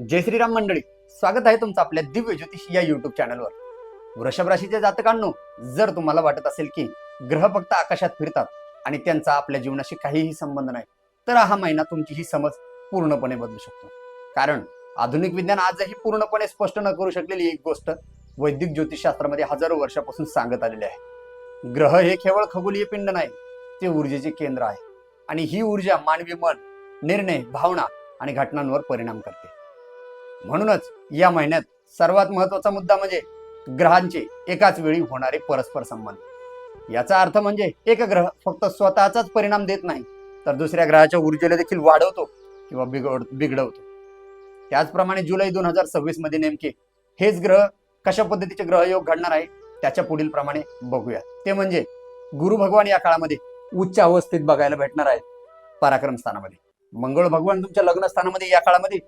जय श्रीराम मंडळी, स्वागत आहे तुमचं आपल्या दिव्य ज्योतिष या युट्यूब चॅनलवर. वृषभ राशीच्या जातकांनो, जर तुम्हाला वाटत असेल की ग्रह फक्त आकाशात फिरतात आणि त्यांचा आपल्या जीवनाशी काहीही संबंध नाही, तर हा महिना तुमची ही समज पूर्णपणे बदलू शकतो. कारण आधुनिक विज्ञान आजही पूर्णपणे स्पष्ट न करू शकलेली एक गोष्ट वैदिक ज्योतिषशास्त्रामध्ये हजारो वर्षापासून सांगत आलेले आहे. ग्रह हे केवळ खगोलीय पिंड नाही, ते ऊर्जेचे केंद्र आहे आणि ही ऊर्जा मानवी मन, निर्णय, भावना आणि घटनांवर परिणाम करते. म्हणूनच या महिन्यात सर्वात महत्वाचा मुद्दा म्हणजे ग्रहांचे एकाच वेळी होणारे परस्पर संबंध. याचा अर्थ म्हणजे एक ग्रह फक्त स्वतःचाच परिणाम देत नाही, तर दुसऱ्या ग्रहाच्या ऊर्जेला देखील वाढवतो किंवा बिघडवतो. त्याचप्रमाणे जुलै 2026 मध्ये नेमके हेच ग्रह कशा पद्धतीचे ग्रहयोग घडणार आहे त्याच्या पुढील प्रमाणे बघूया. ते म्हणजे गुरु भगवान या काळामध्ये उच्च अवस्थेत बघायला भेटणार आहेत पराक्रम स्थानामध्ये. मंगळ भगवान तुमच्या लग्न स्थानामध्ये या काळामध्ये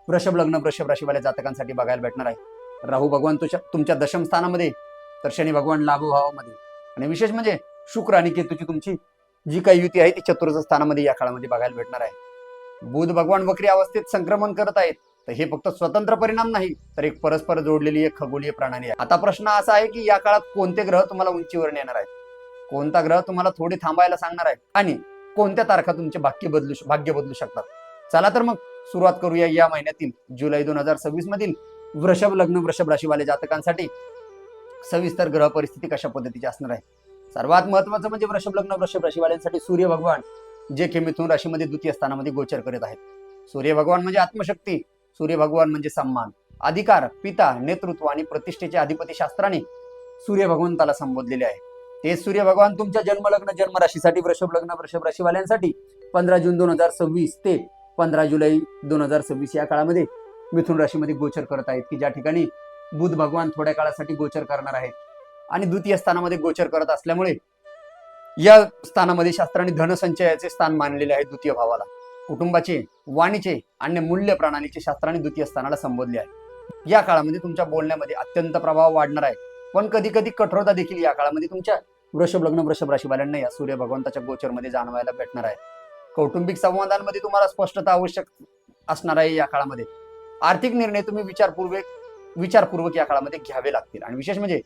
वृषभ लग्न वृषभ राशीवाल्या जातकांसाठी बघायला भेटणार आहे. राहू भगवान तुमच्या दशम स्थानामध्ये, तर शनी भगवान लाभभावामध्ये, आणि विशेष म्हणजे शुक्र आणि केतूची तुमची जी काही युती आहे ती चतुर्थ स्थानामध्ये या काळामध्ये बघायला भेटणार आहे. बुध भगवान वक्री अवस्थेत संक्रमण करत आहेत, तर हे फक्त स्वतंत्र परिणाम नाही, तर एक परस्पर जोडलेली एक खगोलीय प्रणाली आहे. आता प्रश्न असा आहे की या काळात कोणते ग्रह तुम्हाला उंचीवर नेणार आहेत, कोणता ग्रह तुम्हाला थोडे थांबायला सांगणार आहे आणि कोणत्या तारखा तुमचे भाग्य बदलू शकतात. चला तर मग सुरुवात करूया या महिन्यातील जुलै 2026 मधील वृषभ लग्न वृषभ राशीवाले जातकांसाठी सविस्तर ग्रह परिस्थिती कशा पद्धतीची असणार आहे. सर्वात महत्वाचं म्हणजे वृषभ लग्न वृषभ राशीवाल्यांसाठी सूर्य भगवान जे की मिथुन राशीमध्ये द्वितीय स्थानामध्ये गोचर करत आहेत. सूर्य भगवान म्हणजे आत्मशक्ती, सूर्य भगवान म्हणजे सन्मान, अधिकार, पिता, नेतृत्व आणि प्रतिष्ठेचे अधिपती शास्त्राने सूर्य भगवंताला संबोधलेले आहे. ते सूर्य भगवान तुमच्या जन्मलग्न जन्म राशीसाठी वृषभ लग्न वृषभ राशीवाल्यांसाठी 15 जून 2026 ते 15 जुलै 2026 या काळामध्ये मिथुन राशीमध्ये गोचर करत आहेत, की ज्या ठिकाणी बुध भगवान थोड्या काळासाठी गोचर करणार आहेत आणि द्वितीय स्थानामध्ये गोचर करत असल्यामुळे या स्थानामध्ये शास्त्राने धनसंचयाचे स्थान मानलेले आहे. द्वितीय भावाला कुटुंबाचे, वाणीचे आणि मूल्य प्रणालीचे शास्त्राने द्वितीय स्थानाला संबोधले आहे. या काळामध्ये तुमच्या बोलण्यामध्ये अत्यंत प्रभाव वाढणार आहे, पण कधी कधी कठोरता देखील या काळामध्ये तुमच्या वृषभ लग्न वृषभ राशीवाल्यांना या सूर्य भगवंताच्या गोचरमध्ये जाणवायला भेटणार आहे. कौटुंबिक संवादांमध्ये तुम्हाला स्पष्टता आवश्यक असणार आहे. या काळामध्ये आर्थिक निर्णय तुम्ही विचारपूर्वक या काळामध्ये घ्यावे लागतील. आणि विशेष म्हणजे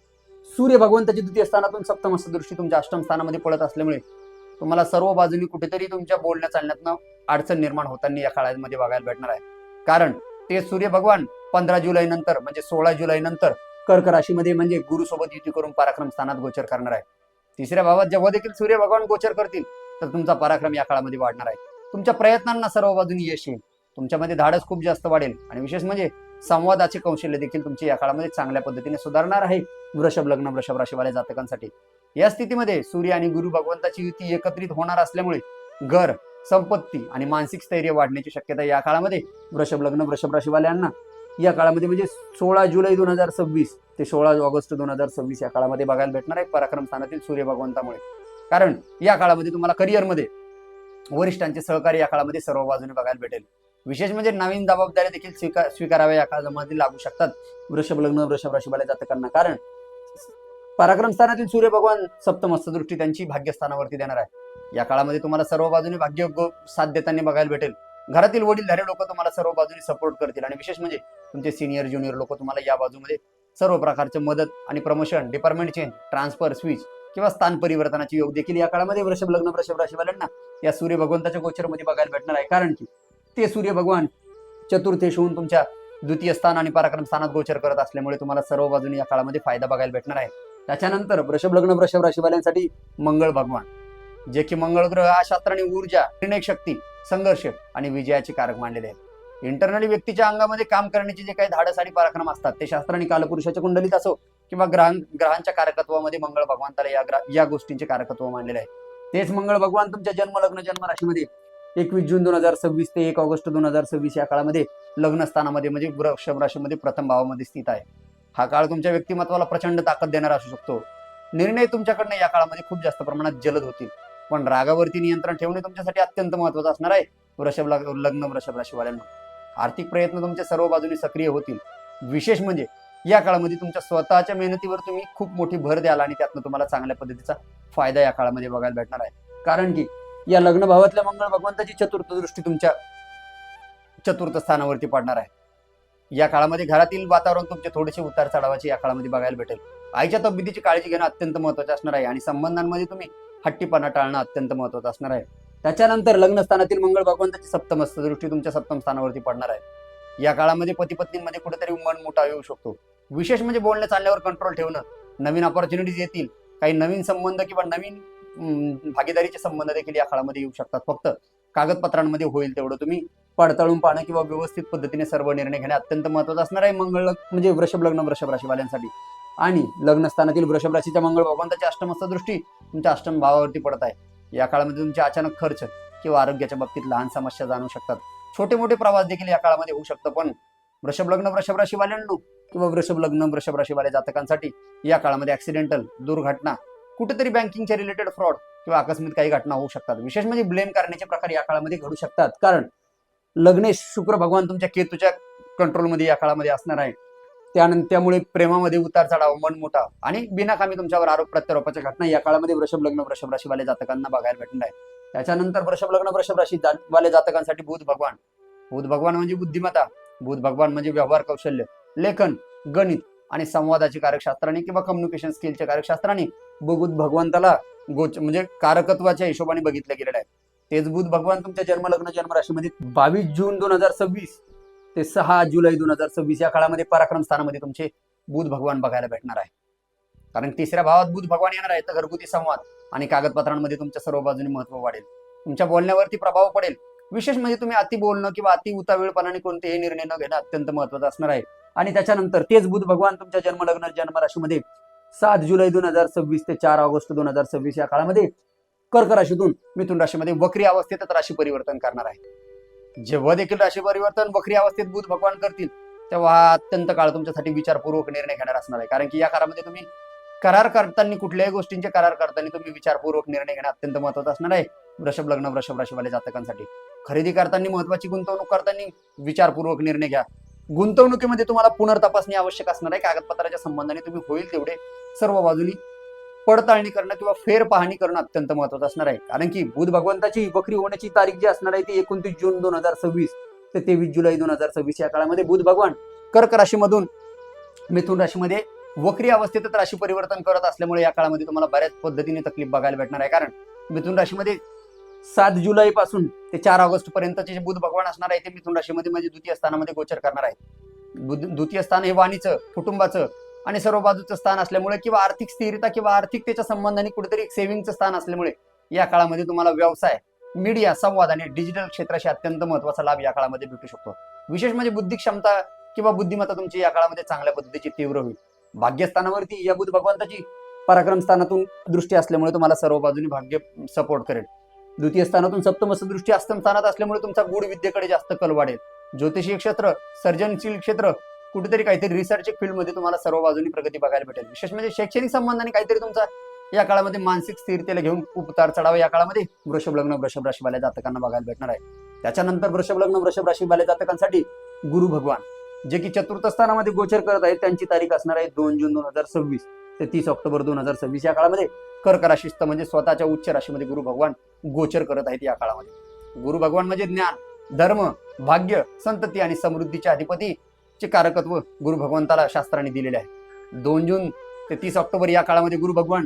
सूर्य भगवंताची द्वितीय स्थानातून सप्तमस्थ दृष्टी तुमच्या अष्टम स्थानामध्ये पडत असल्यामुळे तुम्हाला सर्व बाजूनी कुठेतरी तुमच्या बोलण्या चालण्यातनं अडचण निर्माण होताना या काळामध्ये बघायला भेटणार आहे. कारण ते सूर्य भगवान 15 जुलै नंतर म्हणजे 16 जुलै नंतर कर्क राशीमध्ये म्हणजे गुरु सोबत युती करून पराक्रम स्थानात गोचर करणार आहे. तिसऱ्या भावात जेव्हा देखील सूर्य भगवान गोचर करतील तर तुमचा पराक्रम या काळामध्ये वाढणार आहे. तुमच्या प्रयत्नांना सर्व बाजूनी यश येईल, तुमच्यामध्ये धाडस खूप जास्त वाढेल आणि विशेष म्हणजे संवादाचे कौशल्य देखील तुमचे या काळामध्ये चांगल्या पद्धतीने सुधारणार आहे. वृषभ लग्न वृषभ राशीवाल्या जातकांसाठी या स्थितीमध्ये सूर्य आणि गुरु भगवंताची युती एकत्रित होणार असल्यामुळे घर, संपत्ती आणि मानसिक स्थैर्य वाढण्याची शक्यता या काळामध्ये वृषभ लग्न वृषभ राशीवाल्यांना या काळामध्ये म्हणजे 16 जुलै 2026 ते 16 ऑगस्ट 2026 या काळामध्ये बघायला भेटणार आहे पराक्रम स्थानातील सूर्य भगवंतामुळे. कारण या काळामध्ये तुम्हाला करिअरमध्ये वरिष्ठांचे सहकार्य या काळामध्ये सर्व बाजूने बघायला भेटेल. विशेष म्हणजे नवीन जबाबदाऱ्या देखील स्वीकाराव्या या काळामध्ये लागू शकतात वृषभ लग्न वृषभ राशीवाल्या जातकांना. कारण पराक्रम स्थानातील सूर्य भगवान सप्तमस्थ दृष्टी त्यांची भाग्यस्थानावरती देणार आहे. या काळामध्ये तुम्हाला सर्व बाजूने भाग्य साथ देताना बघायला भेटेल. घरातील वडीलधारे लोक तुम्हाला सर्व बाजूने सपोर्ट करतील आणि विशेष म्हणजे तुमचे सिनियर ज्युनियर लोक तुम्हाला या बाजूमध्ये सर्व प्रकारचे मदत आणि promotion, department change, transfer, switch किंवा स्थान परिवर्तनाचे योग देखील या काळामध्ये वृषभ लग्न वृषभ राशीवाल्यांना या सूर्य भगवंताच्या गोचरमध्ये बघायला भेटणार आहे. कारण की ते सूर्य भगवान चतुर्थेश होऊन तुमच्या द्वितीय स्थान आणि पराक्रम स्थानात गोचर करत असल्यामुळे तुम्हाला सर्व बाजूने या काळामध्ये फायदा बघायला भेटणार आहे. त्याच्यानंतर वृषभ लग्न वृषभ राशीवाल्यांसाठी मंगळ भगवान जे की मंगळ ग्रह हा शास्त्राने ऊर्जा, निर्णय शक्ती, संघर्ष आणि विजयाचे कारक मानलेले आहेत. इंटरनली व्यक्तीच्या अंगामध्ये काम करण्याचे जे काही धाडस आणि पराक्रम असतात ते शास्त्राने कालपुरुषाच्या कुंडलीत असो किंवा ग्रहांच्या कारकत्वामध्ये मंगळ भगवंताला या गोष्टींचे कारकत्व मानलेले आहे. तेच मंगळ भगवान तुमच्या जन्मलग्न जन्म राशीमध्ये 21 जून 2026 ते 1 ऑगस्ट 2026 या काळामध्ये लग्न स्थानामध्ये म्हणजे वृषभ राशीमध्ये प्रथम भावामध्ये स्थित आहे. हा काळ तुमच्या व्यक्तिमत्वाला प्रचंड ताकद देणारा असू शकतो. निर्णय तुमच्याकडनं या काळामध्ये खूप जास्त प्रमाणात जलद होतील, पण रागावरती नियंत्रण ठेवणे तुमच्यासाठी अत्यंत महत्वाचं असणार आहे वृषभ लग्न वृषभ राशीवाल्यांना. आर्थिक प्रयत्न तुमच्या सर्व बाजूने सक्रिय होतील. विशेष म्हणजे या काळामध्ये तुमच्या स्वतःच्या मेहनतीवर तुम्ही खूप मोठी भर द्याल आणि त्यातनं तुम्हाला चांगल्या पद्धतीचा फायदा या काळामध्ये बघायला भेटणार आहे. कारण की या लग्न भावातल्या मंगळ भगवंताची चतुर्थ दृष्टी तुमच्या चतुर्थ स्थानावरती पडणार आहे. या काळामध्ये घरातील वातावरण तुमचे थोडेसे उतार चढावाचे या काळामध्ये बघायला भेटेल. आईच्या तब्येतीची काळजी घेणं अत्यंत महत्त्वाचं असणार आहे आणि संबंधांमध्ये तुम्ही हट्टीपणा टाळणं अत्यंत महत्त्वाचं असणार आहे. त्याच्यानंतर लग्न स्थानातील मंगळ भगवंताची सप्तम दृष्टी तुमच्या सप्तम स्थानावरती पडणार आहे. या काळामध्ये पती पत्नींमध्ये कुठेतरी मनमुटाव येऊ शकतो. विशेष म्हणजे बोलण्या चालण्यावर कंट्रोल ठेवणं. नवीन ऑपॉर्च्युनिटीज येतील, काही नवीन संबंध किंवा नवीन भागीदारीचे संबंध देखील या काळामध्ये येऊ शकतात. फक्त कागदपत्रांमध्ये होईल तेवढं तुम्ही पडताळून पाहणं किंवा व्यवस्थित पद्धतीने सर्व निर्णय घेणे अत्यंत महत्त्वाचं असणार आहे मंगळ म्हणजे वृषभ लग्न वृषभ राशीवाल्यांसाठी. आणि लग्न स्थानातील वृषभ राशीच्या मंगळ भगवंताची अष्टमस्थ दृष्टी तुमच्या अष्टम भावावरती पडत आहे. या काळामध्ये तुमचे अचानक खर्च किंवा आरोग्याच्या बाबतीत लहान समस्या जाणवू शकतात. छोटे मोठे प्रवास देखील या काळामध्ये होऊ शकतं. पण वृषभ लग्न वृषभ राशीवाल्यांनो किंवा वृषभ लग्न वृषभ राशीवाल्या जातकांसाठी या काळामध्ये ऍक्सिडेंटल, दुर्घटना, कुठेतरी बँकिंगच्या रिलेटेड फ्रॉड किंवा आकस्मिक काही घटना होऊ शकतात. विशेष म्हणजे ब्लेम करण्याचे प्रकार या काळामध्ये घडू शकतात. कारण लग्नेश शुक्र भगवान तुमच्या केतूच्या कंट्रोलमध्ये या काळामध्ये असणार आहे. त्यामुळे प्रेमामध्ये उतार चढाव, मनमुटाव आणि बिनाकामी तुमच्यावर आरोप प्रत्यारोपाच्या घटना या काळामध्ये वृषभ लग्न वृषभ राशीवाल्या जातकांना बघायला भेटणार आहे. त्याच्यानंतर वृषभ लग्न वृषभ राशी वाल्या जातकांसाठी बुध भगवान म्हणजे बुद्धिमत्ता, बुध भगवान म्हणजे व्यवहार कौशल्य, लेखन, गणित आणि संवादाची कार्यशास्त्राने किंवा कम्युनिकेशन स्किलच्या कार्यशास्त्राने बुध भगवंताला म्हणजे कारकत्वाच्या हिशोबाने बघितलं गेलेलं आहे. तेच बुध भगवान तुमच्या जन्मलग्न जन्म राशीमध्ये 22 जून 2026 ते 6 जुलै 2026 या काळामध्ये पराक्रम स्थानामध्ये तुमचे बुध भगवान बघायला भेटणार आहे. कारण तिसऱ्या भावात बुध भगवान येणार आहे तर घरगुती संवाद आणि कागदपत्रांमध्ये तुमच्या सर्व बाजूने महत्व वाढेल. तुमच्या बोलण्यावरती प्रभाव पडेल. विशेष म्हणजे तुम्ही अति बोलणं किंवा अति उतावीळपणाने कोणतेही निर्णय न घेणं अत्यंत महत्वाचं असणार आहे. आणि त्याच्यानंतर तेच बुध भगवान तुमच्या जन्मलग्न जन्म राशीमध्ये 7 जुलै 2026 ते 4 ऑगस्ट 2026 या काळामध्ये कर्क राशीतून मिथुन राशीमध्ये वक्री अवस्थेतच राशी परिवर्तन करणार आहे. जेव्हा देखील राशी परिवर्तन वक्री अवस्थेत बुध भगवान करतील तेव्हा हा अत्यंत काळ तुमच्यासाठी विचारपूर्वक निर्णय घेणार असणार आहे. कारण की या काळामध्ये तुम्ही करार करताना, कुठल्याही गोष्टींचे करार करताना तुम्ही विचारपूर्वक निर्णय घेणं अत्यंत महत्वाचं असणार आहे. वृषभ लग्न वृषभ राशीवाल्या जातकांसाठी खरेदी करताना, महत्वाची गुंतवणूक करताना विचारपूर्वक निर्णय घ्या. गुंतवणुकीमध्ये तुम्हाला पुनर्तपासणी आवश्यक असणार आहे. कागदपत्राच्या संबंधाने तुम्ही होईल तेवढे सर्व बाजूनी पडताळणी करणं किंवा फेर पाहणी करणं अत्यंत महत्वाचं असणार आहे. कारण की बुध भगवंताची वक्री होण्याची तारीख जी असणार आहे ती 29 जून 2026 ते 23 जुलै 2026 या काळामध्ये बुध भगवान कर्क राशीमधून मिथुन राशीमध्ये वक्री अवस्थेतच राशी परिवर्तन करत असल्यामुळे या काळामध्ये तुम्हाला बऱ्याच पद्धतीने तकलीफ बघायला भेटणार आहे. कारण मिथुन राशीमध्ये 7 जुलै पासून ते 4 ऑगस्ट पर्यंतचे जे बुध भगवान असणार आहे ते मिथुन राशीमध्ये म्हणजे द्वितीय स्थानामध्ये गोचर करणार आहे. द्वितीय स्थान हे वाणीचं, कुटुंबाचं आणि सर्व बाजूचं स्थान असल्यामुळे किंवा आर्थिक स्थिरता किंवा आर्थिकतेच्या संबंधाने कुठेतरी एक सेव्हिंगचं स्थान असल्यामुळे या काळामध्ये तुम्हाला व्यवसाय, मीडिया, संवाद आणि डिजिटल क्षेत्राशी अत्यंत महत्वाचा लाभ या काळामध्ये भेटू शकतो. विशेष म्हणजे बुद्धी क्षमता किंवा बुद्धिमत्ता तुमची या काळामध्ये चांगल्या पद्धतीची तीव्र होईल. भाग्यस्थानावरती या बुध भगवंताची पराक्रम स्थानातून दृष्टी असल्यामुळे तुम्हाला सर्व बाजूनी भाग्य सपोर्ट करेल. द्वितीय स्थानातून सप्तमस्थ दृष्टी अष्टम स्थानात असल्यामुळे तुमचा गूढ विद्येकडे जास्त कल वाढेल. ज्योतिषीय क्षेत्र, सर्जनशील क्षेत्र, कुठेतरी काहीतरी रिसर्च फील्डमध्ये तुम्हाला सर्व बाजूनी प्रगती बघायला भेटेल. विशेष म्हणजे शैक्षणिक संबंधाने काहीतरी तुमचा या काळामध्ये मानसिक स्थिरतेला घेऊन उतार चढावा या काळामध्ये वृषभ लग्न वृषभ राशीवाल्या जातकांना बघायला भेटणार आहे. त्याच्यानंतर वृषभ लग्न वृषभ राशीवाल्या जातकांसाठी गुरु भगवान जे की चतुर्थ स्थानामध्ये गोचर करत आहेत त्यांची तारीख असणार आहे 2 जून 2026 ते 30 ऑक्टोबर 2026 या काळामध्ये कर्क राशीस्थ म्हणजे स्वतःच्या उच्च राशीमध्ये गुरु भगवान गोचर करत आहेत. या काळामध्ये गुरु भगवान म्हणजे ज्ञान, धर्म, भाग्य, संतती आणि समृद्धीच्या अधिपती चे कारकत्व गुरु भगवंताला शास्त्राने दिलेले आहे. 2 जून ते 30 ऑक्टोबर या काळामध्ये गुरु भगवान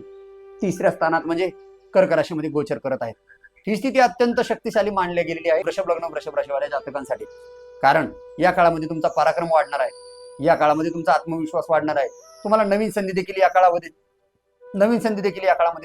तिसऱ्या स्थानात म्हणजे कर्क राशीमध्ये गोचर करत आहेत. ही स्थिती अत्यंत शक्तिशाली मानली गेलेली आहे वृषभ लग्न वृषभ राशीवाल्या जातकांसाठी. कारण या काळामध्ये तुमचा पराक्रम वाढणार आहे. या काळामध्ये तुमचा आत्मविश्वास वाढणार आहे. तुम्हाला नवीन संधी देखील या काळामध्ये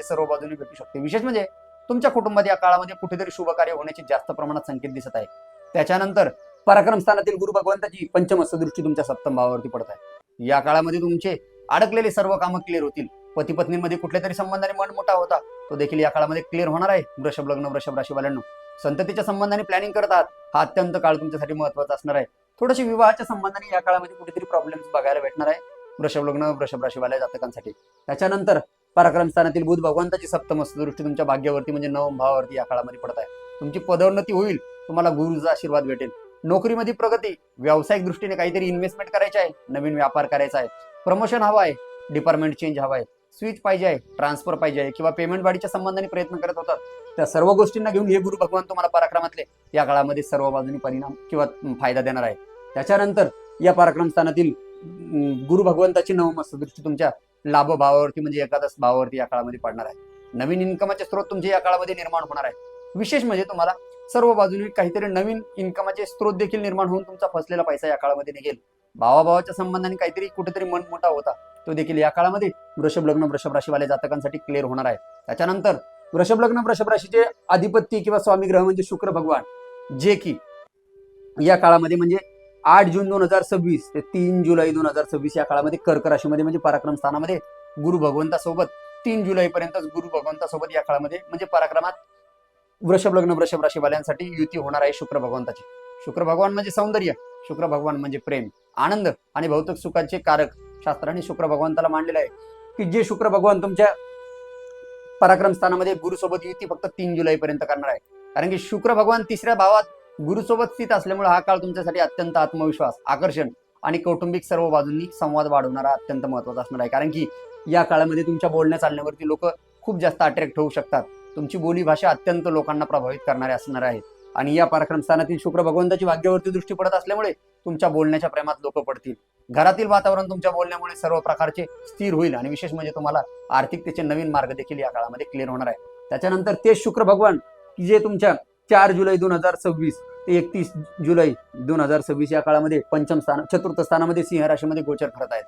सर्व बाजूने भेटू शकते. विशेष म्हणजे तुमच्या कुटुंबात या काळामध्ये कुठेतरी शुभ कार्य होण्याचे जास्त प्रमाणात संकेत दिसत आहे. त्याच्यानंतर पराक्रम स्थानातील गुरु भगवंताची पंचमस्थ दृष्टी तुमच्या सप्तम भावावरती पडत आहे. या काळामध्ये तुमचे अडकलेले सर्व कामं क्लिअर होतील. पती पत्नीमध्ये कुठल्या तरी संबंधाने मनमोठा होता तो देखील या काळामध्ये क्लिअर होणार आहे. वृषभ लग्न वृषभ राशीवाल्यांनो संततीच्या संबंधाने प्लॅनिंग करत आहात हा अत्यंत काळ तुमच्यासाठी महत्वाचा असणार आहे. थोडीशी विवाहाच्या संबंधाने या काळामध्ये कुठेतरी प्रॉब्लेम्स बघायला भेटणार आहे वृषभ लग्न वृषभ राशीवाल्या जातकांसाठी. त्याच्यानंतर पराक्रम स्थानातील बुध भगवंताची सप्तमस्थ दृष्टी तुमच्या भाग्यावरती म्हणजे नवम भावावरती या काळामध्ये पडत आहे. तुमची पदोन्नती होईल. तुम्हाला गुरुचा आशीर्वाद भेटेल. नोकरीमध्ये प्रगती, व्यावसायिक दृष्टीने काहीतरी इन्व्हेस्टमेंट करायची आहे, नवीन व्यापार करायचा आहे, प्रमोशन हवा आहे, डिपार्टमेंट चेंज हवा आहे, स्विच पाहिजे आहे, ट्रान्सफर पाहिजे आहे किंवा पेमेंट वाढीच्या संबंधाने प्रयत्न करत होतात त्या सर्व गोष्टींना घेऊन हे गुरु भगवान तुम्हाला पराक्रमातले या काळामध्ये सर्व बाजूनी परिणाम किंवा फायदा देणार आहे. त्याच्यानंतर या पराक्रम स्थानातील गुरु भगवंताची नवमस्त दृष्टी तुमच्या लाभ भावावरती म्हणजे एकादश भावावरती या काळामध्ये पडणार आहे. नवीन इन्कमचे स्रोत तुमचे या काळामध्ये निर्माण होणार आहे. विशेष म्हणजे तुम्हाला सर्व बाजूनी काहीतरी नवीन इन्कमचे स्रोत देखील निर्माण होऊन तुमचा फसलेला पैसा या काळामध्ये निघेल. भावाभावाच्या संबंधाने काहीतरी कुठेतरी मन मोठा होता तो देखील या काळामध्ये वृषभ लग्न वृषभ राशीवाल्या जातकांसाठी क्लिअर होणार आहे. त्याच्यानंतर वृषभ लग्न वृषभ राशीचे अधिपती किंवा स्वामी ग्रह म्हणजे शुक्र भगवान, जे की या काळामध्ये म्हणजे 8 जून 2026 ते 3 जुलै 2026 या काळामध्ये कर्क राशीमध्ये म्हणजे पराक्रम स्थानामध्ये गुरु भगवंतासोबत 3 जुलै पर्यंत गुरु भगवंतासोबत या काळामध्ये म्हणजे पराक्रमात वृषभ लग्न वृषभ राशीवाल्यांसाठी युती होणार आहे शुक्र भगवंताची. शुक्र भगवान म्हणजे सौंदर्य, शुक्र भगवान म्हणजे प्रेम, आनंद आणि भौतिक सुखाचे कारक. शास्त्राने शुक्र भगवंताला मांडलेलं आहे की जे शुक्र भगवान तुमच्या पराक्रम स्थानामध्ये गुरुसोबत युती फक्त 3 जुलै पर्यंत करणार आहे. कारण की शुक्र भगवान 3ऱ्या भावात गुरुसोबत स्थित असल्यामुळे हा काळ तुमच्यासाठी अत्यंत आत्मविश्वास, आकर्षण आणि कौटुंबिक सर्व बाजूंनी संवाद वाढवणारा अत्यंत महत्वाचा असणार आहे. कारण की या काळामध्ये तुमच्या बोलण्या चालण्यावरती लोक खूप जास्त अट्रॅक्ट होऊ शकतात. तुमची बोली भाषा अत्यंत लोकांना प्रभावित करणारी असणार आहे. आणि या पराक्रम स्थानातील शुक्र भगवंताची भाग्यावरती दृष्टी पडत असल्यामुळे तुमच्या बोलण्याच्या प्रेमात लोक पडतील. घरातील वातावरण तुमच्या बोलण्यामुळे सर्व प्रकारचे स्थिर होईल आणि विशेष म्हणजे तुम्हाला आर्थिकतेचे नवीन मार्ग देखील या काळामध्ये क्लिअर होणार आहे. त्याच्यानंतर ते शुक्र भगवान की जे तुमच्या 4 जुलै 2026 ते 31 जुलै 2026 या काळामध्ये पंचम स्थान चतुर्थ स्थानामध्ये सिंह राशीमध्ये गोचर करत आहेत.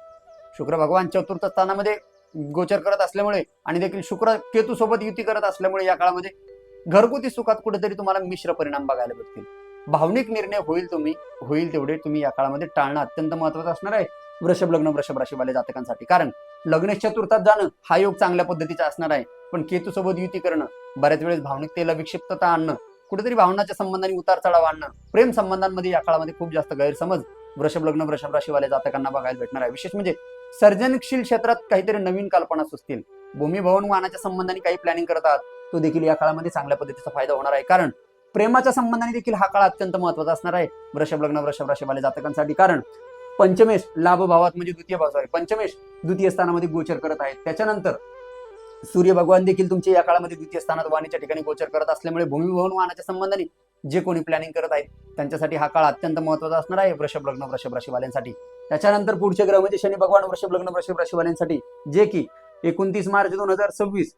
शुक्र भगवान चतुर्थ स्थानामध्ये गोचर करत असल्यामुळे आणि देखील शुक्र केतू सोबत युती करत असल्यामुळे या काळामध्ये घरगुती सुखात कुठेतरी तुम्हाला मिश्र परिणाम बघायला भेटतील. भावनिक निर्णय होईल तेवढे तुम्ही या काळामध्ये टाळणं अत्यंत महत्वाचं असणार आहे वृषभ लग्न वृषभ राशीवाल्या जातकांसाठी. कारण लग्न चतुर्थात जाणं हा योग चांगल्या पद्धतीचा असणार आहे, पण केतू सोबत युती करणं बऱ्याच वेळेस भावनिकतेला विक्षिप्तता आणणं, कुठेतरी भावनाच्या संबंधाने उतार चढाव आणणं, प्रेम संबंधांमध्ये या काळामध्ये खूप जास्त गैरसमज वृषभ लग्न वृषभ राशीवाल्या जातकांना बघायला भेटणार आहे. विशेष म्हणजे सर्जनशील क्षेत्रात काहीतरी नवीन कल्पना सुचतील. भूमी भवन वाहनाच्या संबंधाने काही प्लॅनिंग करत आहात तो देखील या काळामध्ये चांगल्या पद्धतीचा फायदा होणार आहे. कारण प्रेमाच्या संबंधाने देखील हा काळ अत्यंत महत्वाचा असणार आहे वृषभ लग्न वृषभ राशीवाल्या जातकांसाठी. कारण पंचमेश लाभ भावात म्हणजे द्वितीय भाव पंचमेश द्वितीय स्थानामध्ये गोचर करत आहेत. त्याच्यानंतर सूर्य भगवान देखील तुमचे या काळामध्ये द्वितीय स्थानात वाणीच्या ठिकाणी गोचर करत असल्यामुळे भूमी भवन वाहनाच्या संबंधाने जे कोणी प्लॅनिंग करत आहेत त्यांच्यासाठी हा काळ अत्यंत महत्वाचा असणार आहे वृषभ लग्न वृषभ राशीवाल्यांसाठी. त्याच्यानंतर पुढचे ग्रह म्हणजे शनी भगवान वृषभ लग्न वृषभ राशीवाल्यांसाठी, जे की 29 मार्च 2026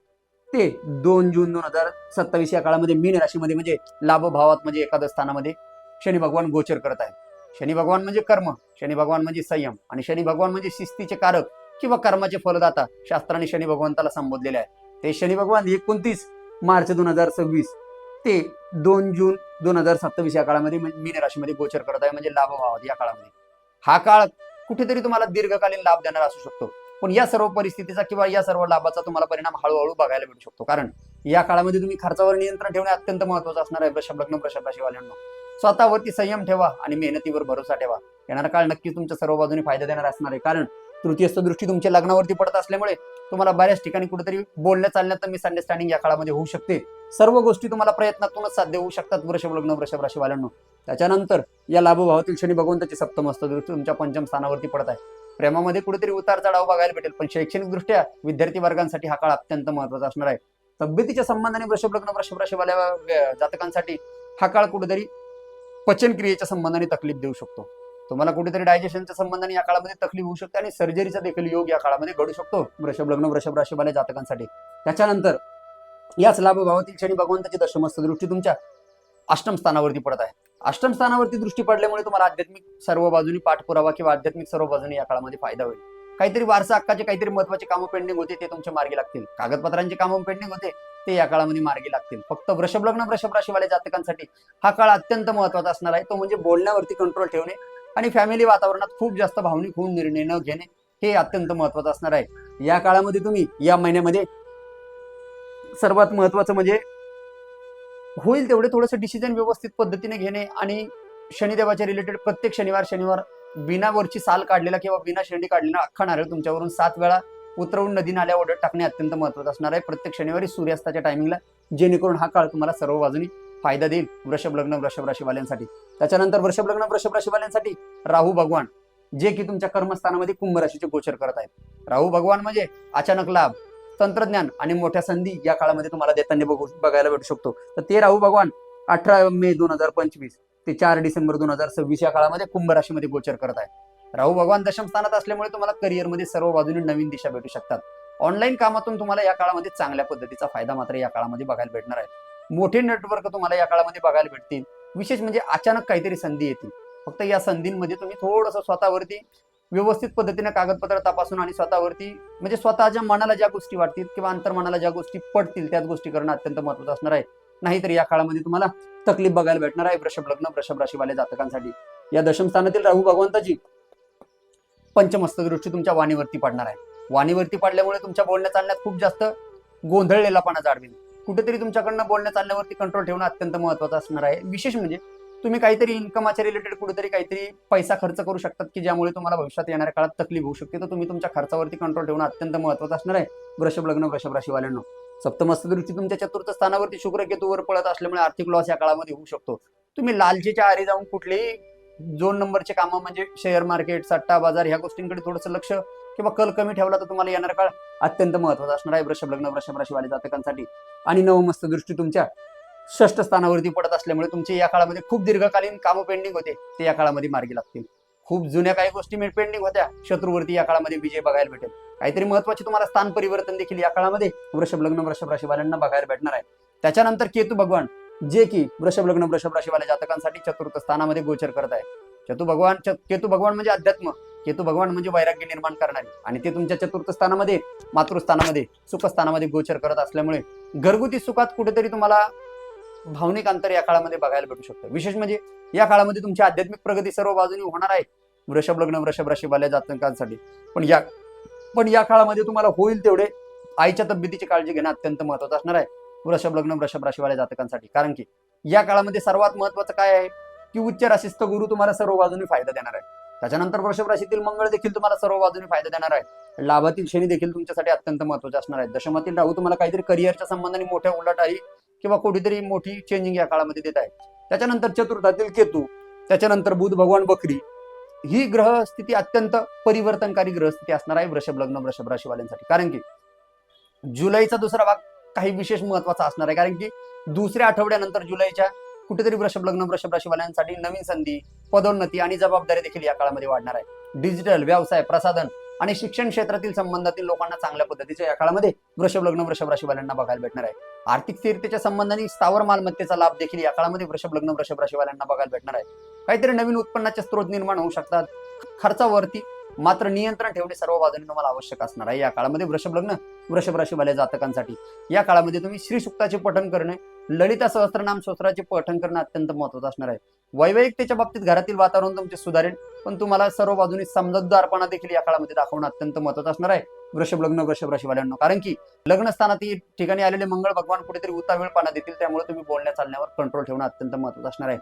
ते 2 जून 2027 या काळामध्ये मीन राशीमध्ये म्हणजे लाभ भावात म्हणजे एकादश स्थानामध्ये शनी भगवान गोचर करत आहेत. शनी भगवान म्हणजे कर्म, शनी भगवान म्हणजे संयम आणि शनी भगवान म्हणजे शिस्तीचे कारक किंवा कर्माचे फलदाता. शास्त्राने शनी भगवंताला संबोधलेले आहे. ते शनी भगवान 29 मार्च 2026 ते 2 जून 2027 या काळामध्ये मीन राशीमध्ये गोचर करत आहे म्हणजे लाभ भावात. या काळामध्ये हा काळ कुठेतरी तुम्हाला दीर्घकालीन लाभ देणारा असू शकतो, पण या सर्व परिस्थितीचा किंवा या सर्व लाभाचा तुम्हाला परिणाम हळूहळू बघायला भेटू शकतो. कारण या काळामध्ये तुम्ही खर्चावर नियंत्रण ठेवणे अत्यंत महत्वाचं असणार आहे वृषभ लग्न वृषभ राशीवाल्यांना. स्वतःवरती संयम ठेवा आणि मेहनतीवर भरोसा ठेवा. येणारा काळ नक्कीच तुमच्या सर्व बाजूने फायदा देणार असणार आहे. कारण तृतीयस्थ दृष्टी तुमच्या लग्नावरती पडत असल्यामुळे तुम्हाला बऱ्याच ठिकाणी कुठेतरी बोलण्या चालण्यात मिसअंडरस्टँडिंग या काळामध्ये होऊ शकते. सर्व गोष्टी तुम्हाला प्रयत्नातूनच साध्य होऊ शकतात वृषभ लग्न वृषभ राशीवाल्यांना. त्याच्यानंतर या लाभभावातील शनी भगवंताची सप्तमस्त दृष्टी तुमच्या पंचम स्थानावरती पडत आहे. प्रेमामध्ये कुठेतरी उतार चढाव बघायला भेटेल, पण शैक्षणिक दृष्ट्या विद्यार्थी वर्गांसाठी हा काळ अत्यंत महत्वाचा असणार आहे. तब्येतीच्या संबंधाने वृषभ लग्न वृषभ राशीवाल्या जातकांसाठी हा काळ कुठेतरी पचनक्रियेच्या संबंधाने तकलीफ देऊ शकतो. तुम्हाला कुठेतरी डायजेशनच्या संबंधाने या काळामध्ये तकलीफ होऊ शकते आणि सर्जरीचा देखील योग या काळामध्ये घडू शकतो वृषभ लग्न वृषभ राशीवाल्या जातकांसाठी. त्याच्यानंतर याच लाभभावातील शनी भगवंताची दशमस्त दृष्टी तुमच्या अष्टम स्थानावरती पडत आहे. अष्टम स्थानावरती दृष्टी पडल्यामुळे तुम्हाला आध्यात्मिक सर्व बाजूनी पाठपुरावा किंवा आध्यात्मिक सर्व बाजूने या काळामध्ये फायदा होईल. काहीतरी वारसा हक्काचे काहीतरी महत्वाचे कामं पेंडिंग होते ते तुमच्या मार्गी लागतील. कागदपत्रांची कामं पेंडिंग होते ते या काळामध्ये मार्गी लागतील. फक्त वृषभ लग्न वृषभ राशीवाल्या जातकांसाठी हा काळ अत्यंत महत्वाचा असणार आहे. तो म्हणजे बोलण्यावरती कंट्रोल ठेवणे आणि फॅमिली वातावरणात खूप जास्त भावनिक होऊन निर्णय न घेणे हे अत्यंत महत्वाचं असणार आहे. या काळामध्ये तुम्ही या महिन्यामध्ये सर्वात महत्वाचं म्हणजे होईल तेवढे थोडंसं डिसिजन व्यवस्थित पद्धतीने घेणे आणि शनिदेवाच्या रिलेटेड प्रत्येक शनिवार बिनावरची साल काढलेला किंवा बिना शेंडी काढलेला अख्खा नारळ तुमच्यावरून 7 वेळा उतरवून नदी नाल्या ओढत टाकणे अत्यंत महत्वाचं असणार आहे प्रत्येक शनिवारी सूर्यास्ताच्या टायमिंगला, जेणेकरून हा काळ तुम्हाला सर्व बाजूनी फायदा देईल वृषभ लग्न वृषभ राशीवाल्यांसाठी. त्याच्यानंतर वृषभ लग्न वृषभ राशीवाल्यांसाठी राहू भगवान जे की तुमच्या कर्मस्थानामध्ये कुंभ राशीचे गोचर करत आहेत. राहू भगवान म्हणजे अचानक लाभ, तंत्रज्ञान आणि मोठ्या संधी या काळामध्ये तुम्हाला देताना बघायला भेटू शकतो. तर ते राहू भगवान 18 मे 2025 ते 4 डिसेंबर 2026 या काळामध्ये कुंभ राशीमध्ये गोचर करत आहे. राहू भगवान दशम स्थानात असल्यामुळे तुम्हाला करिअरमध्ये सर्व बाजूने नवीन दिशा भेटू शकतात. ऑनलाईन कामातून तुम्हाला या काळामध्ये चांगल्या पद्धतीचा फायदा मात्र या काळामध्ये बघायला भेटणार आहे. मोठे नेटवर्क तुम्हाला या काळामध्ये बघायला भेटतील. विशेष म्हणजे अचानक काहीतरी संधी येतील. फक्त या संधींमध्ये तुम्ही थोडंसं स्वतःवरती व्यवस्थित पद्धतीने कागदपत्र तपासून आणि स्वतःवरती म्हणजे स्वतःच्या मनाला ज्या गोष्टी वाटतील किंवा अंतर्मनाला ज्या गोष्टी पडतील त्याच गोष्टी करणं अत्यंत महत्त्वाचं असणार आहे. नाहीतर या काळामध्ये तुम्हाला तकलीफ बघायला भेटणार आहे. वृषभ लग्न वृषभ राशीवाले जातकांसाठी या दशम स्थानातील राहू भगवंताची पंचमस्त दृष्टी तुमच्या वाणीवरती पडणार आहे. वाणीवरती पडल्यामुळे तुमच्या बोलण्या चालण्यात खूप जास्त गोंधळलेलापणा जाणवेल. कुठेतरी तुमच्याकडनं बोलण्या चालण्यावरती कंट्रोल ठेवणं अत्यंत महत्त्वाचं असणार आहे. विशेष म्हणजे तुम्ही काहीतरी इन्कमाच्या रिलेटेड कुठेतरी काहीतरी पैसा खर्च करू शकतात की ज्यामुळे तुम्हाला भविष्यात येणाऱ्या काळात तकलीफ होऊ शकते. तर तुम्ही तुमच्या खर्चावरती कंट्रोल ठेवणं अत्यंत महत्त्वाचं असणार आहे. वृषभ लग्न वृषभ राशीवाल्यांनो सप्तमस्त दृष्टी तुमच्या चतुर्थ स्थानावरती शुक्र केतूवर पळत असल्यामुळे आर्थिक लॉस या काळामध्ये होऊ शकतो. तुम्ही लालचीच्या आरी जाऊन कुठलेही 2 नंबरचे कामं म्हणजे शेअर मार्केट सट्टा बाजार ह्या गोष्टींकडे थोडंसं लक्ष किंवा कल कमी ठेवला तर तुम्हाला येणारा काळ अत्यंत महत्त्वाचा असणार आहे वृषभ लग्न वृषभ राशीवाले जातकांसाठी. आणि नवमस्त दृष्टी तुमच्या षष्ठ स्थानावरती पडत असल्यामुळे तुमचे या काळामध्ये खूप दीर्घकालीन कामं पेंडिंग होते ते या काळामध्ये मार्गी लागतील. खूप जुन्या काही गोष्टी पेंडिंग होत्या शत्रूवरती या काळामध्ये विजय बघायला भेटेल. काहीतरी महत्त्वाचे तुम्हाला स्थान परिवर्तन देखील या काळामध्ये वृषभ लग्न वृषभ राशीवाल्यांना बघायला भेटणार आहे. त्याच्यानंतर केतू भगवान जे की वृषभ लग्न वृषभ राशीवाल्या जातकांसाठी चतुर्थ स्थानामध्ये गोचर करत आहे. केतू भगवान म्हणजे अध्यात्म, केतू भगवान म्हणजे वैराग्य निर्माण करणारे आणि ते तुमच्या चतुर्थ स्थानामध्ये मातृस्थानामध्ये सुखस्थानामध्ये गोचर करत असल्यामुळे घरगुती सुखात कुठेतरी तुम्हाला भावनिक अंतर या काळामध्ये बघायला भेटू शकतं. विशेष म्हणजे या काळामध्ये तुमची आध्यात्मिक प्रगती सर्व बाजूनी होणार आहे वृषभ लग्न वृषभ राशीवाल्या जातकांसाठी. पण या काळामध्ये तुम्हाला होईल तेवढे आईच्या तब्येतीची काळजी घेणं अत्यंत महत्त्वाचं असणार आहे वृषभ लग्न वृषभ राशीवाल्या जातकांसाठी. कारण की या काळामध्ये सर्वात महत्त्वाचं काय आहे की उच्च राशीस्थ गुरु तुम्हाला सर्व बाजूने फायदा देणार आहे. त्याच्यानंतर वृषभ राशीतील मंगळ देखील तुम्हाला सर्व बाजूने फायदा देणार आहे. लाभातील शनी देखील तुमच्यासाठी अत्यंत महत्त्वाचे असणार आहे. दशमातील राहू तुम्हाला काहीतरी करिअरच्या संबंधाने मोठ्या उलाढाली किंवा कुठेतरी मोठी चेंजिंग या काळामध्ये देत आहे. त्याच्यानंतर चतुर्थातील केतू, त्याच्यानंतर बुध भगवान बकरी ही ग्रहस्थिती अत्यंत परिवर्तनकारी ग्रहस्थिती असणार आहे वृषभ लग्न वृषभ राशीवाल्यांसाठी. कारण की जुलैचा दुसरा भाग काही विशेष महत्वाचा असणार आहे. कारण की दुसऱ्या आठवड्यानंतर जुलैच्या कुठेतरी वृषभ लग्न वृषभ राशीवाल्यांसाठी नवीन संधी पदोन्नती आणि जबाबदारी देखील या काळामध्ये वाढणार आहे. डिजिटल व्यवसाय प्रसाधन आणि शिक्षण क्षेत्रातील संबंधातील लोकांना चांगल्या पद्धतीच्या या काळामध्ये वृषभ लग्न वृषभ राशीवाल्यांना बघायला भेटणार आहे. आर्थिक स्थिरतेच्या संबंधाने स्थावर मालमत्तेचा लाभ देखील या काळामध्ये वृषभ लग्न वृषभ राशीवाल्यांना बघायला भेटणार आहे. काहीतरी नवीन उत्पन्नाचे स्रोत निर्माण होऊ शकतात. खर्चावरती मात्र नियंत्रण ठेवणे सर्व बाजूने तुम्हाला आवश्यक असणार आहे या काळामध्ये वृषभ लग्न वृषभ राशीवाल्या जातकांसाठी. या काळामध्ये तुम्ही श्री सुक्ताचे पठण करणे, ललिता सहस्त्रनाम स्तोत्राचे पठण करणं अत्यंत महत्त्वाचं असणार आहे. वैवाहिकतेच्या बाबतीत घरातील वातावरण तुमचे सुधारेल, पण तुम्हाला सर्व बाजूने समजदारपणा देखील या काळामध्ये दाखवणं अत्यंत महत्त्वाचं असणार आहे वृषभ लग्न वृषभ राशीवाल्यांना. कारण की लग्न स्थानात ठिकाणी आलेले मंगळ भगवान कुठेतरी उतावीळपणा देतील, त्यामुळे तुम्ही बोलण्या चालण्यावर कंट्रोल ठेवणं अत्यंत महत्त्वाचं असणार आहे.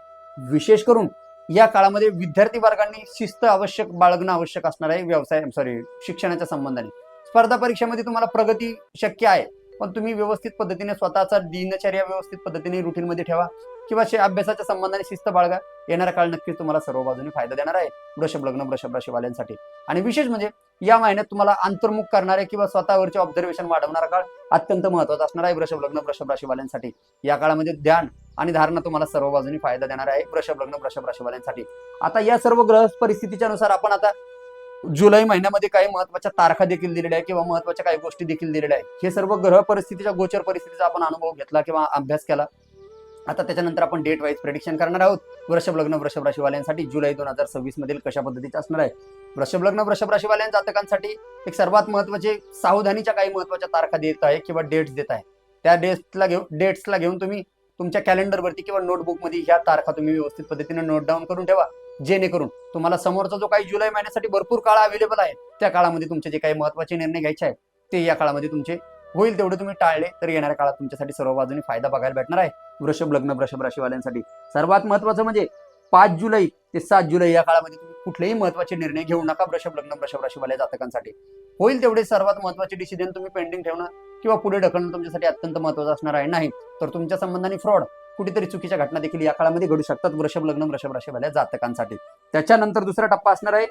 विशेष करून या काळामध्ये विद्यार्थी वर्गांनी शिस्त आवश्यक बाळगणं आवश्यक असणार आहे. शिक्षणाच्या संबंधाने स्पर्धा परीक्षेमध्ये तुम्हाला प्रगती शक्य आहे, पण तुम्ही व्यवस्थित पद्धतीने स्वतःचा दिनचर्या व्यवस्थित पद्धतीने रुटीन मध्ये ठेवा किंवा अभ्यासाच्या संबंधाने शिस्त बाळगा. येणारा काळ नक्कीच तुम्हाला सर्व बाजूने फायदा देणार आहे वृषभ लग्न वृषभ राशीवाल्यांसाठी. आणि विशेष म्हणजे या महिन्यात तुम्हाला अंतर्मुख करणारे किंवा स्वतःवरचे ऑब्झर्वेशन वाढवणारा काळ अत्यंत महत्त्वाचा असणार आहे वृषभ लग्न वृषभ राशीवाल्यांसाठी. या काळामध्ये ध्यान आणि धारणा तुम्हाला सर्व बाजूने फायदा देणार आहे वृषभ लग्न वृषभ राशीवाल्यांसाठी. आता या सर्व ग्रह परिस्थितीच्या नुसार आपण आता जुलै महिन्यामध्ये काही महत्वाच्या तारखा देखील दिलेल्या आहे किंवा महत्वाच्या काही गोष्टी देखील दिलेल्या आहे. हे सर्व ग्रह परिस्थितीच्या गोचर परिस्थितीचा आपण अनुभव घेतला किंवा अभ्यास केला. आता त्याच्यानंतर आपण डेट वाईज प्रेडिक्शन करणार आहोत वृषभ लग्न वृषभ राशीवाल्यांसाठी जुलै 2026 मधील कशा पद्धतीचे असणार आहे. वृषभ लग्न वृषभ राशीवाल्या जातकांसाठी एक सर्वात महत्वाचे सावधानीच्या काही महत्वाच्या तारखा देत आहे किंवा डेट्स देत आहे. त्या डेट्सला घेऊन तुम्ही तुमच्या कॅलेंडरवरती किंवा नोटबुकमध्ये ह्या तारखा तुम्ही व्यवस्थित पद्धतीने नोट डाऊन करून ठेवा, जेणेकरून तुम्हाला समोरचा जो काही जुलै महिन्यासाठी भरपूर काळ अवेलेबल आहे त्या काळामध्ये तुमचे जे काही महत्वाचे निर्णय घ्यायचे आहेत ते या काळामध्ये तुमचे होईल तेवढे तुम्ही टाळले तर येणाऱ्या काळात तुमच्यासाठी सर्व बाजूने फायदा बघायला भेटणार आहे वृषभ लग्न वृषभ राशीवाल्यांसाठी. सर्वात महत्वाचं म्हणजे 5 जुलै ते 7 जुलै या काळामध्ये तुम्ही कुठलेही महत्वाचे निर्णय घेऊ नका वृषभ लग्न वृषभ राशीवाल्या जातकांसाठी. होईल तेवढे सर्वात महत्वाचे डिसिजन तुम्ही पेंडिंग ठेवणं किंवा पुढे ढकलणं तुमच्यासाठी अत्यंत महत्वाचं असणार आहे. नाही तर तुमच्या संबंधाने फ्रॉड कुठेतरी चुकीच्या घटना देखील या काळामध्ये घडू शकतात वृषभ लग्न वृषभ राशीवाल्या जातकांसाठी. त्याच्यानंतर दुसरा टप्पा असणार आहे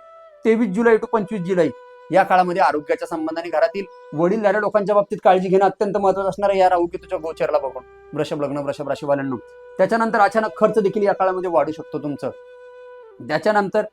23 जुलै ते 25 जुलै या काळामध्ये आरोग्याच्या संबंधाने घरातील वडीलधाऱ्या लोकांच्या बाबतीत काळजी घेणं अत्यंत महत्वाचं असणार आहे या राहू केतूच्या गोचरला बघून वृषभ लग्न वृषभ राशीवाल्यांना. त्याच्यानंतर अचानक खर्च देखील या काळामध्ये वाढू शकतो तुमचं. त्याच्यानंतर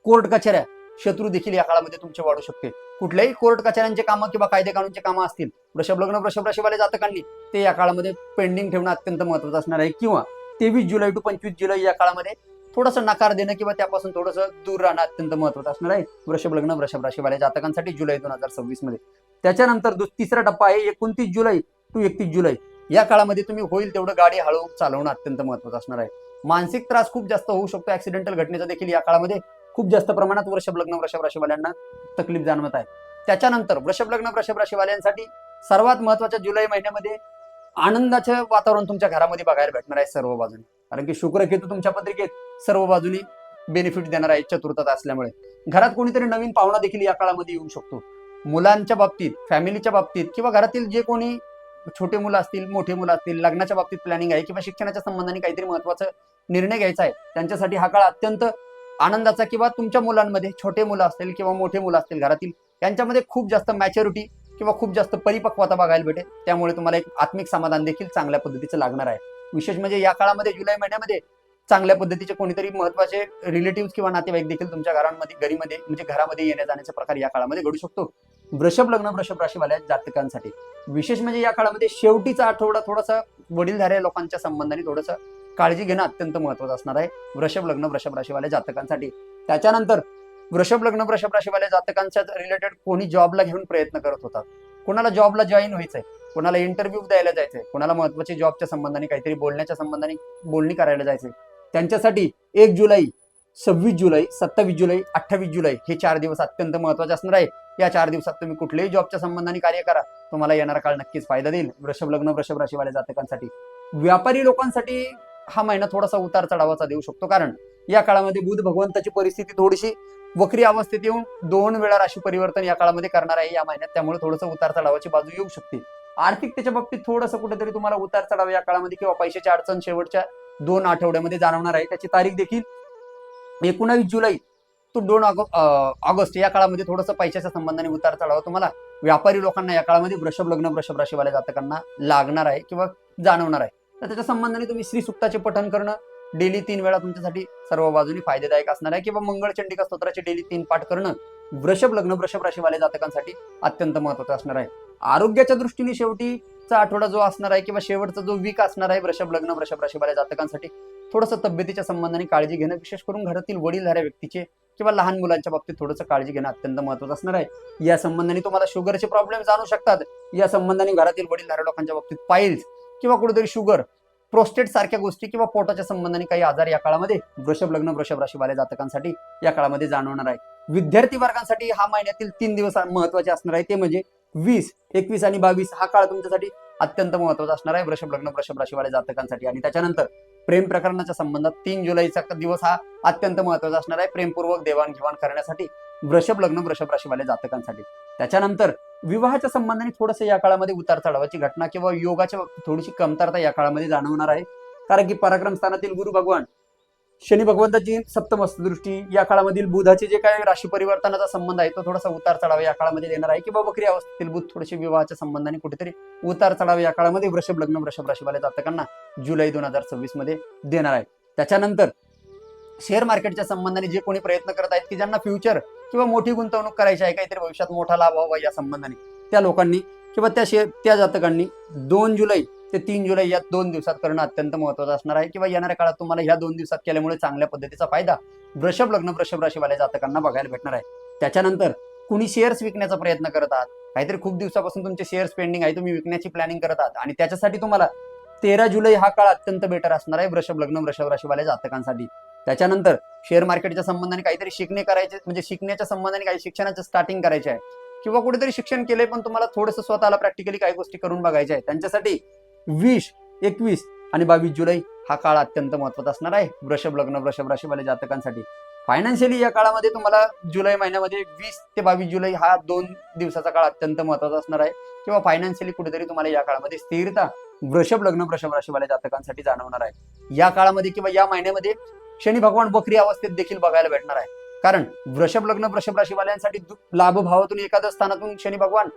कोर्ट कचऱ्या शत्रू देखील या काळामध्ये तुमचे वाढू शकते. कुठल्याही कोर्ट कचऱ्यांचे कामं किंवा कायदे कानूनचे कामं असतील वृषभ लग्न वृषभ राशीवाले जातकांनी ते या काळामध्ये पेंडिंग ठेवणं अत्यंत महत्त्वाचं असणार आहे. किंवा 23 जुलै to 25 जुलै या काळामध्ये थोडंसं नकार देणं किंवा त्यापासून थोडंसं दूर राहणं अत्यंत महत्त्वाचं असणार आहे वृषभ लग्न वृषभ राशीवाल्या जातकांसाठी जुलै 2026 मध्ये. त्याच्यानंतर तिसरा टप्पा आहे 29 जुलै to 31 जुलै. या काळामध्ये तुम्ही होईल तेवढं गाडी हळू चालवणं अत्यंत महत्त्वाचं असणार आहे. मानसिक त्रास खूप जास्त होऊ शकतो. ऍक्सिडेंटल घटनेचा देखील या काळामध्ये खूप जास्त प्रमाणात वृषभ लग्न वृषभ राशीवाल्यांना तकलीफ जाणवत आहे. त्याच्यानंतर वृषभ लग्न वृषभ राशीवाल्यांसाठी सर्वात महत्त्वाच्या जुलै महिन्यामध्ये आनंदाचं वातावरण तुमच्या घरामध्ये बघायला भेटणार आहे सर्व बाजूने. कारण की शुक्र केतू तुमच्या पत्रिकेत सर्व बाजूनी बेनिफिट देणार आहे चतुर्थात असल्यामुळे. घरात कोणीतरी नवीन पाहुणा देखील या काळामध्ये येऊ शकतो. मुलांच्या बाबतीत, फॅमिलीच्या बाबतीत किंवा घरातील जे कोणी छोटे मुलं असतील, मोठे मुलं असतील, लग्नाच्या बाबतीत प्लॅनिंग आहे किंवा शिक्षणाच्या संबंधाने काहीतरी महत्त्वाचा निर्णय घ्यायचा आहे, त्यांच्यासाठी हा काळ अत्यंत आनंदाचा. किंवा तुमच्या मुलांमध्ये छोटे मुलं असतील किंवा मोठे मुलं असतील घरातील, यांच्यामध्ये खूप जास्त मॅच्युरिटी किंवा खूप जास्त परिपक्वता बघायला भेटेल. त्यामुळे तुम्हाला एक आत्मिक समाधान देखील चांगल्या पद्धतीचं लागणार आहे. विशेष म्हणजे या काळामध्ये जुलै महिन्यामध्ये चांगल्या पद्धतीचे कोणीतरी महत्त्वाचे रिलेटिव्ह किंवा नातेवाईक देखील तुमच्या घरामध्ये येण्या जाण्याचा प्रकार या काळामध्ये घडू शकतो वृषभ लग्न वृषभ राशीवाल्या जातकांसाठी. विशेष म्हणजे या काळामध्ये शेवटीचा आठवडा थोडासा वडीलधाऱ्या लोकांच्या संबंधाने थोडंसं काळजी घेणं अत्यंत महत्त्वाचं असणार आहे वृषभ लग्न वृषभ राशीवाल्या जातकांसाठी. त्याच्यानंतर वृषभ लग्न वृषभ राशीवाल्या जातकांच्या रिलेटेड कोणी जॉबला घेऊन प्रयत्न करत होतात, कोणाला जॉबला जॉईन व्हायचंय, कोणाला इंटरव्ह्यू द्यायला जायचंय, कोणाला महत्त्वाचे जॉबच्या संबंधाने काहीतरी बोलण्याच्या संबंधाने बोलणी करायला जायचंय, त्यांच्यासाठी 1 जुलै, 26 जुलै, 27 जुलै, 28 जुलै हे 4 दिवस अत्यंत महत्त्वाचे असणार आहे. या 4 दिवसात तुम्ही कुठल्याही जॉबच्या संबंधाने कार्य करा, तुम्हाला येणारा काळ नक्कीच फायदा देईल वृषभ लग्न वृषभ राशीवाल्या जातकांसाठी. व्यापारी लोकांसाठी हा महिना थोडासा उतार चढावाचा देऊ शकतो. कारण या काळामध्ये बुध भगवंताची परिस्थिती थोडीशी वक्री अवस्थेत येऊन 2 वेळा राशी परिवर्तन या काळामध्ये करणार आहे या महिन्यात. त्यामुळे थोडंसं उतार चढावाची बाजू येऊ शकते. आर्थिकतेच्या बाबतीत थोडंसं कुठेतरी तुम्हाला उतार चढाव या काळामध्ये किंवा पैशाची अडचण शेवटच्या 2 आठवड्यामध्ये जाणवणार आहे. त्याची तारीख देखील 19 जुलै to 2 ऑगस्ट या काळामध्ये थोडंसं पैशाच्या संबंधाने उतार चढाव तुम्हाला व्यापारी लोकांना या काळामध्ये वृषभ लग्न वृषभ राशीवाल्या जातकांना लागणार आहे किंवा जाणवणार आहे. तर त्याच्या संबंधाने तुम्ही श्री सुक्ताचे पठण करणं डेली 3 वेळा तुमच्यासाठी सर्व बाजूनी फायदेदायक असणार आहे. किंवा मंगळचंडिका स्तोत्राचे डेली 3 पाठ करणं वृषभ लग्न वृषभ राशीवाल्या जातकांसाठी अत्यंत महत्त्वाचं असणार आहे. आरोग्याच्या दृष्टीने शेवटीचा आठवडा जो असणार आहे किंवा शेवटचा जो वीक असणार आहे वृषभ लग्न वृषभ राशीवाल्या जातकांसाठी थोडंसं तब्येतीच्या संबंधाने काळजी घेणं, विशेष करून घरातील वडीलधाऱ्या व्यक्तीचे किंवा लहान मुलांच्या बाबतीत थोडंसं काळजी घेणं अत्यंत महत्त्वाचं असणार आहे. या संबंधाने तुम्हाला शुगरचे प्रॉब्लेम जाणू शकतात. या संबंधाने घरातील वडीलधाऱ्या लोकांच्या बाबतीत पाईल्स किंवा कुठेतरी शुगर, प्रोस्टेट सारख्या गोष्टी किंवा पोटाच्या संबंधाने काही आजार या काळामध्ये वृषभ लग्न वृषभ राशीवाल्या जातकांसाठी या काळामध्ये जाणवणार आहे. विद्यार्थी वर्गांसाठी हा महिन्यातील 3 दिवस महत्त्वाचे असणार आहे. ते म्हणजे 20, 21 आणि 22 हा काळ तुमच्यासाठी अत्यंत महत्त्वाचा असणार आहे वृषभ लग्न वृषभ राशीवाल्या जातकांसाठी. आणि त्याच्यानंतर प्रेम प्रकरणाच्या संबंधात 3 जुलैचा दिवस हा अत्यंत महत्त्वाचा असणार आहे प्रेमपूर्वक देवाणघेवाण करण्यासाठी वृषभ लग्न वृषभ राशीवाल्या जातकांसाठी. त्याच्यानंतर विवाहाच्या संबंधाने थोडंसं या काळामध्ये उतार चढावाची घटना किंवा योगाच्या बाबतीत थोडीशी कमतरता या काळामध्ये जाणवणार आहे. कारण की पराक्रम स्थानातील गुरु भगवान शनी भगवंताची सप्तम दृष्टी, या काळामधील बुधाचे जे काही राशी परिवर्तनाचा संबंध आहे तो थोडासा उतार चढावा या काळामध्ये देणार आहे. किंवा वक्री अवस्थेतील बुध थोडेसे विवाहाच्या संबंधाने कुठेतरी उतार चढावे या काळामध्ये वृषभ लग्न वृषभ राशीवाल्या जातकांना जुलै 2026 मध्ये देणार आहे. त्याच्यानंतर शेअर मार्केटच्या संबंधाने जे कोणी प्रयत्न करत आहेत की ज्यांना फ्युचर किंवा मोठी गुंतवणूक करायची आहे, काहीतरी भविष्यात मोठा लाभ व्हावा या संबंधाने, त्या लोकांनी किंवा त्या जातकांनी 2 जुलै ते 3 जुलै या 2 दिवसात करणं अत्यंत महत्त्वाचं असणार आहे. किंवा येणाऱ्या काळात तुम्हाला ह्या 2 दिवसात केल्यामुळे चांगल्या पद्धतीचा फायदा वृषभ लग्न वृषभ राशीवाल्या जातकांना बघायला भेटणार आहे. त्याच्यानंतर कुणी शेअर्स विकण्याचा प्रयत्न करत आहात, काहीतरी खूप दिवसापासून तुमचे शेअर्स पेंडिंग आहे, तुम्ही विकण्याची प्लॅनिंग करत आहात आणि त्याच्यासाठी तुम्हाला 13 जुलै हा काळ अत्यंत बेटर असणार आहे वृषभ लग्न वृषभ राशीवाल्या जातकांसाठी. त्याच्यानंतर शेअर मार्केटच्या संबंधाने काहीतरी शिकणे करायचे, म्हणजे शिकण्याच्या संबंधाने काही शिक्षणाचं स्टार्टिंग करायचे आहे किंवा कुठेतरी शिक्षण केलंय पण तुम्हाला थोडंसं स्वतःला प्रॅक्टिकली काही गोष्टी करून बघायच्या आहेत, त्यांच्यासाठी 20, 21 आणि 22 जुलै हा काळ अत्यंत महत्त्वाचा असणार आहे वृषभ लग्न वृषभ राशीवाल्या जातकांसाठी. फायनान्शियली या काळामध्ये तुम्हाला जुलै महिन्यामध्ये 20 ते 22 जुलै हा 2 दिवसाचा काळ अत्यंत महत्त्वाचा असणार आहे. किंवा फायनान्शियली कुठेतरी तुम्हाला या काळामध्ये स्थिरता वृषभ लग्न वृषभ राशीवाल्या जातकांसाठी जाणवणार आहे. या काळामध्ये किंवा या महिन्यामध्ये शनी भगवान वक्री अवस्थेत देखील बघायला भेटणार आहे. कारण वृषभ लग्न वृषभ राशीवाल्यांसाठी लाभ भावातून एखाद्या स्थानातून शनी भगवान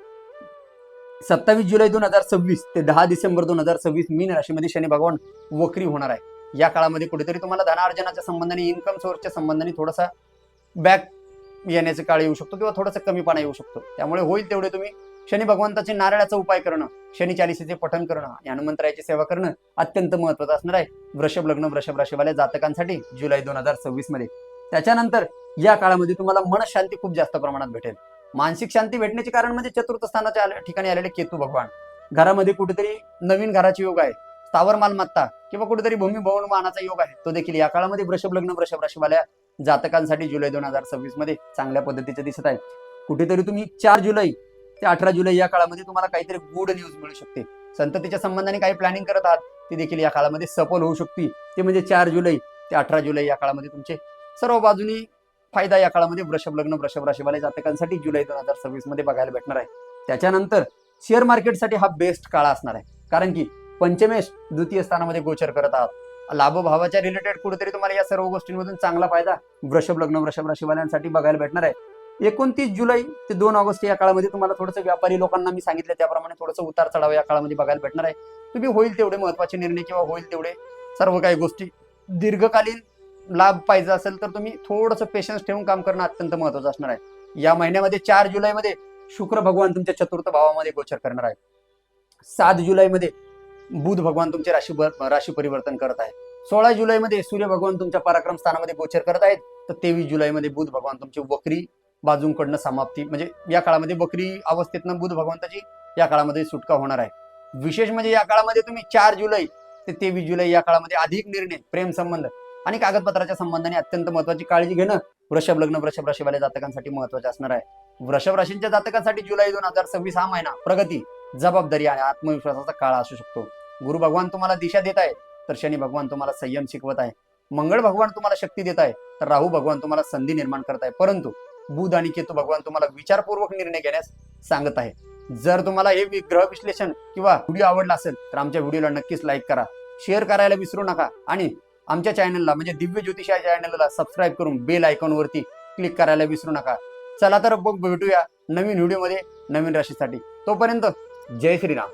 27 जुलै 2026 ते 10 डिसेंबर 2026 मीन राशीमध्ये शनी भगवान वक्री होणार आहे. या काळामध्ये कुठेतरी तुम्हाला धनार्जनाच्या संबंधाने, इन्कम सोर्सच्या संबंधाने थोडासा बॅक येण्याचे काळ येऊ शकतो किंवा थोडंसं कमीपणा येऊ शकतो. त्यामुळे होईल तेवढे तुम्ही शनी भगवंताचे नारळाचा उपाय करणं, शनी चालिसेचे पठण करणं आणि हनुमंतरायाची सेवा करणं अत्यंत महत्वाचं असणार आहे वृषभ लग्न वृषभ राशीवाल्या जातकांसाठी जुलै 2026 मध्ये. त्याच्यानंतर या काळामध्ये तुम्हाला मनशांती खूप जास्त प्रमाणात भेटेल. मानसिक शांती भेटण्याचे कारण म्हणजे चतुर्थ स्थानाच्या ठिकाणी आलेले केतू भगवान. घरामध्ये कुठेतरी नवीन घराचे योग आहे, स्थावर मालमत्ता किंवा कुठेतरी भूमी भवन वाहनाचा योग आहे, तो देखील या काळामध्ये वृषभ लग्न वृषभ राशीवाल्या जातकांसाठी जुलै 2026 मध्ये चांगल्या पद्धतीचे दिसत आहे. कुठेतरी तुम्ही 4 जुलै ते 18 जुलै या काळामध्ये तुम्हाला काहीतरी गुड न्यूज मिळू शकते. संततीच्या संबंधाने काही प्लॅनिंग करत आहात ती देखील या काळामध्ये सफल होऊ शकते. ते म्हणजे 4 जुलै ते 18 जुलै या काळामध्ये तुमचे सर्व बाजूनी फायदा या काळामध्ये वृषभ लग्न वृषभ राशीवाल्या जातकांसाठी जुलै 2026 मध्ये बघायला भेटणार आहे. त्याच्यानंतर शेअर मार्केटसाठी हा बेस्ट काळ असणार आहे, कारण की पंचमेश द्वितीय स्थानामध्ये गोचर करत आहात. लाभभावाच्या रिलेटेड कुठेतरी तुम्हाला या सर्व गोष्टींमधून चांगला फायदा वृषभ लग्न वृषभ राशीवाल्यांसाठी बघायला भेटणार आहे. 29 जुलै ते 2 ऑगस्ट या काळामध्ये तुम्हाला थोडंसं व्यापारी लोकांना मी सांगितलं त्याप्रमाणे थोडंसं उतार चढाव या काळामध्ये बघायला भेटणार आहे. तुम्ही होईल तेवढे महत्वाचे निर्णय किंवा होईल तेवढे सर्व काही गोष्टी दीर्घकालीन लाभ पाहिजे असेल तर तुम्ही थोडंसं पेशन्स ठेवून काम करणं अत्यंत महत्वाचं असणार आहे. या महिन्यामध्ये 4 जुलैमध्ये शुक्र भगवान तुमच्या चतुर्थ भावामध्ये गोचर करणार आहे. 7 जुलैमध्ये बुध भगवान तुमचे राशी परिवर्तन करत आहे. 16 जुलैमध्ये सूर्य भगवान तुमच्या पराक्रम स्थानामध्ये गोचर करत आहेत. तर 23 जुलैमध्ये बुध भगवान तुमची वक्री बाजूंकडनं समाप्ती म्हणजे या काळामध्ये वक्री अवस्थेतनं बुध भगवंताची या काळामध्ये सुटका होणार आहे. विशेष म्हणजे या काळामध्ये तुम्ही 4 जुलै ते 23 जुलै या काळामध्ये अधिक निर्णय, प्रेम संबंध आणि कागदपत्राच्या संबंधाने अत्यंत महत्वाची काळजी घेणं वृषभ लग्न वृषभ राशीवाल्या जातकांसाठी महत्वाचे असणार आहे. वृषभ राशींच्या जातकांसाठी जुलै 2026 हा महिना प्रगती, जबाबदारी आणि आत्मविश्वासाचा काळ असू शकतो. गुरु भगवान तुम्हाला दिशा देत आहे तर शनी भगवान तुम्हाला संयम शिकवत आहे. मंगळ भगवान तुम्हाला शक्ती देत आहे तर राहू भगवान तुम्हाला संधी निर्माण करत आहे. परंतु बुध आणि केतू भगवान तुम्हाला विचारपूर्वक निर्णय घेण्यास सांगत आहे. जर तुम्हाला हे ग्रह विश्लेषण किंवा व्हिडिओ आवडला असेल तर आमच्या व्हिडिओला नक्कीच लाईक करा, शेअर करायला विसरू नका आणि आमच्या चॅनलला म्हणजे दिव्य ज्योतिष या चॅनलला सबस्क्राईब करून बेल आयकॉनवरती क्लिक करायला विसरू नका. चला तर भेटूया नवीन व्हिडिओमध्ये नवीन राशीसाठी. तोपर्यंत जय श्रीराम.